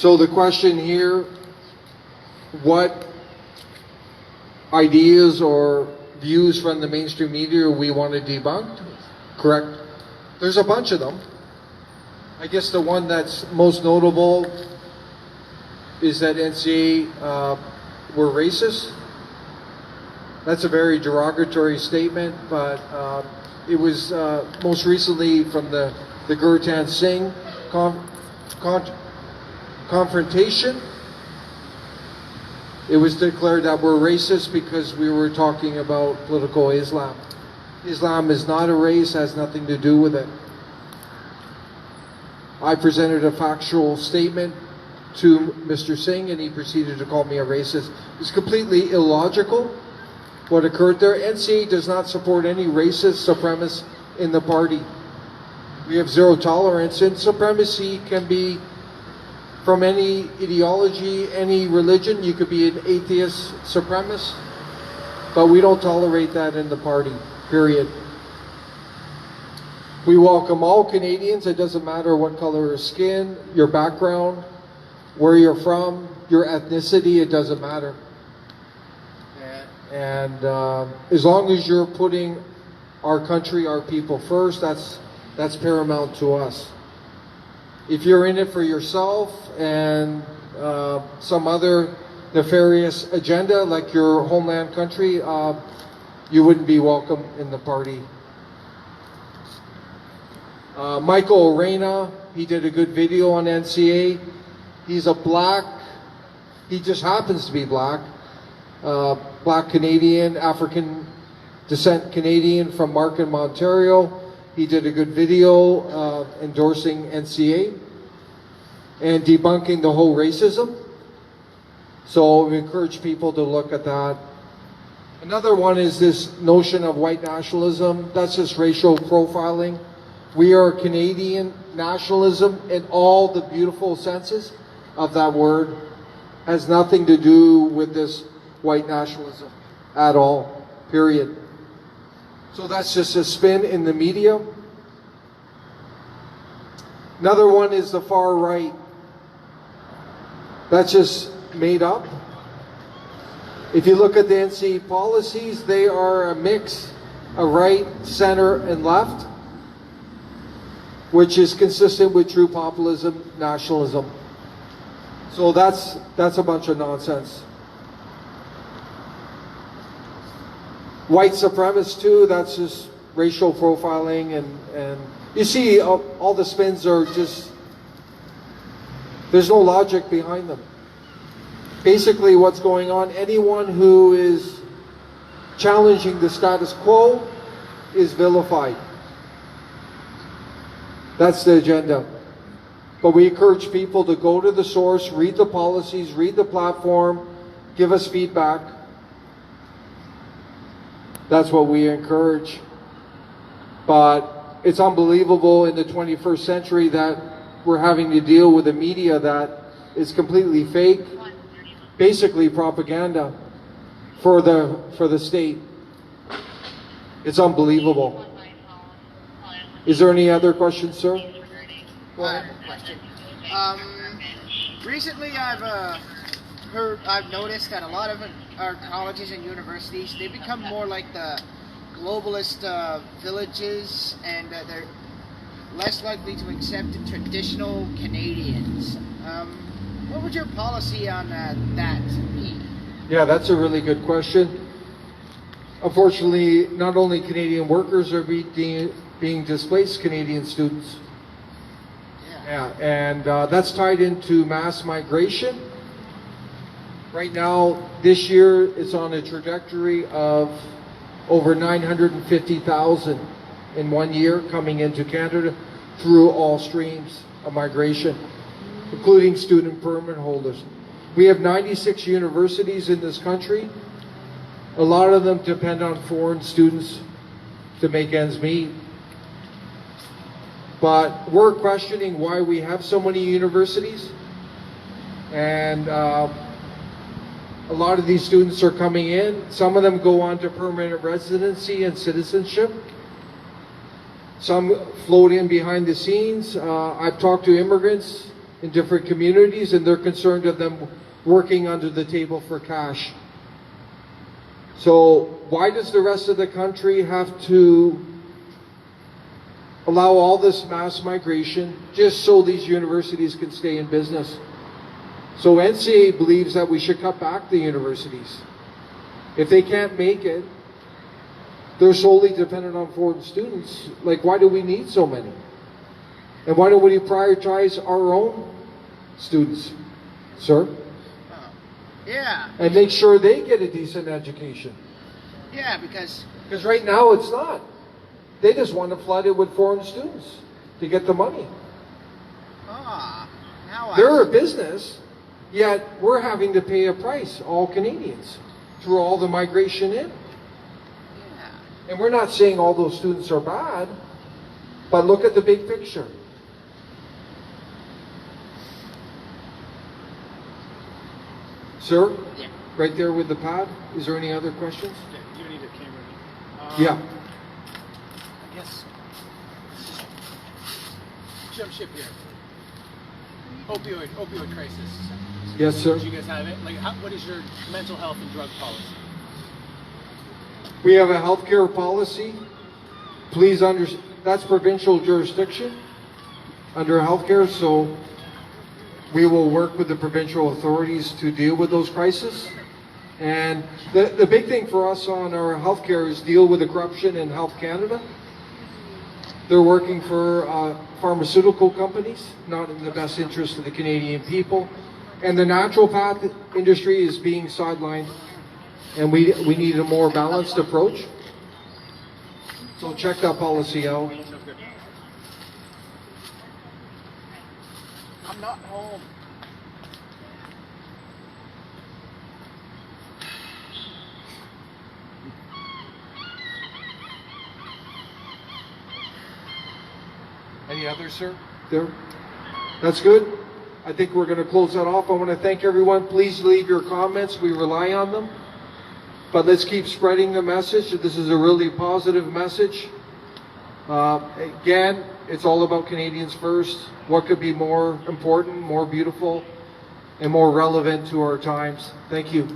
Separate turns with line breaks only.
So the question here, what ideas or views from the mainstream media we want to debunk? Correct. There's a bunch of them. I guess the one that's most notable is that NCA were racist. That's a very derogatory statement, but it was most recently from the Gurtan Singh confrontation. It was declared that we're racist because we were talking about political Islam. Islam is not a race, has nothing to do with it. I presented a factual statement to Mr. Singh and he proceeded to call me a racist. It's completely illogical what occurred there. NCA does not support any racist supremacists in the party. We have zero tolerance, and supremacy can be from any ideology, any religion. You could be an atheist supremacist, but we don't tolerate that in the party, period. We welcome all Canadians. It doesn't matter what color of skin, your background, where you're from, your ethnicity, it doesn't matter. And as long as you're putting our country, our people first, that's paramount to us. If you're in it for yourself and some other nefarious agenda like your homeland country, you wouldn't be welcome in the party. Michael Orena, he did a good video on NCA. He's a black, he just happens to be black Canadian, African descent Canadian from Markham, Ontario. He did a good video endorsing NCA and debunking the whole racism. So we encourage people to look at that. Another one is this notion of white nationalism. That's just racial profiling. We are Canadian nationalism in all the beautiful senses of that word. Has nothing to do with this white nationalism at all, period. So that's just a spin in the media. Another one is the far right. That's just made up. If you look at the NCA policies, they are a mix of right, center, and left, which is consistent with true populism, nationalism. So that's a bunch of nonsense. White supremacists too, that's just racial profiling, and you see all the spins are just, there's no logic behind them. Basically what's going on, anyone who is challenging the status quo is vilified. That's the agenda. But we encourage people to go to the source, read the policies, read the platform, give us feedback. That's what we encourage. But it's unbelievable in the 21st century that we're having to deal with a media that is completely fake, basically propaganda for the state. It's unbelievable. Is there any other questions, sir?
Go ahead. Question. Recently, I've noticed that a lot of our colleges and universities, they become more like the globalist villages, and they're less likely to accept traditional Canadians. What would your policy on that be?
Yeah, that's a really good question. Unfortunately, not only Canadian workers are being displaced, Canadian students. Yeah, and that's tied into mass migration. Right now, this year, it's on a trajectory of over 950,000 in 1 year coming into Canada through all streams of migration, including student permit holders. We have 96 universities in this country. A lot of them depend on foreign students to make ends meet. But we're questioning why we have so many universities. And a lot of these students are coming in. Some of them go on to permanent residency and citizenship. Some float in behind the scenes. I've talked to immigrants in different communities, and they're concerned of them working under the table for cash. So why does the rest of the country have to allow all this mass migration just so these universities can stay in business? So NCA believes that we should cut back the universities. If they can't make it, they're solely dependent on foreign students. Like, why do we need so many? And why don't we prioritize our own students, sir?
Yeah.
And make sure they get a decent education.
Yeah, because
right now it's not. They just want to flood it with foreign students to get the money.
now
They're a business, yet we're having to pay a price, all Canadians, through all the migration in.
Yeah.
And we're not saying all those students are bad, but look at the big picture. Sir?
Yeah.
Right there with the pad. Is there any other questions?
You don't need a camera.
Yeah.
I guess. Jump ship here. Opioid crisis.
Yes, sir.
Do you guys have it? Like, what is your mental health and drug policy?
We have a healthcare policy. Please understand, that's provincial jurisdiction under healthcare, so we will work with the provincial authorities to deal with those crises. And the big thing for us on our healthcare is deal with the corruption in Health Canada. They're working for pharmaceutical companies, not in the best interest of the Canadian people. And the naturopath industry is being sidelined, and we need a more balanced approach. So check that policy out.
I'm not home.
Any others, sir? There? That's good. I think we're going to close that off. I want to thank everyone. Please leave your comments. We rely on them. But let's keep spreading the message. This is a really positive message. Again, it's all about Canadians first. What could be more important, more beautiful, and more relevant to our times? Thank you.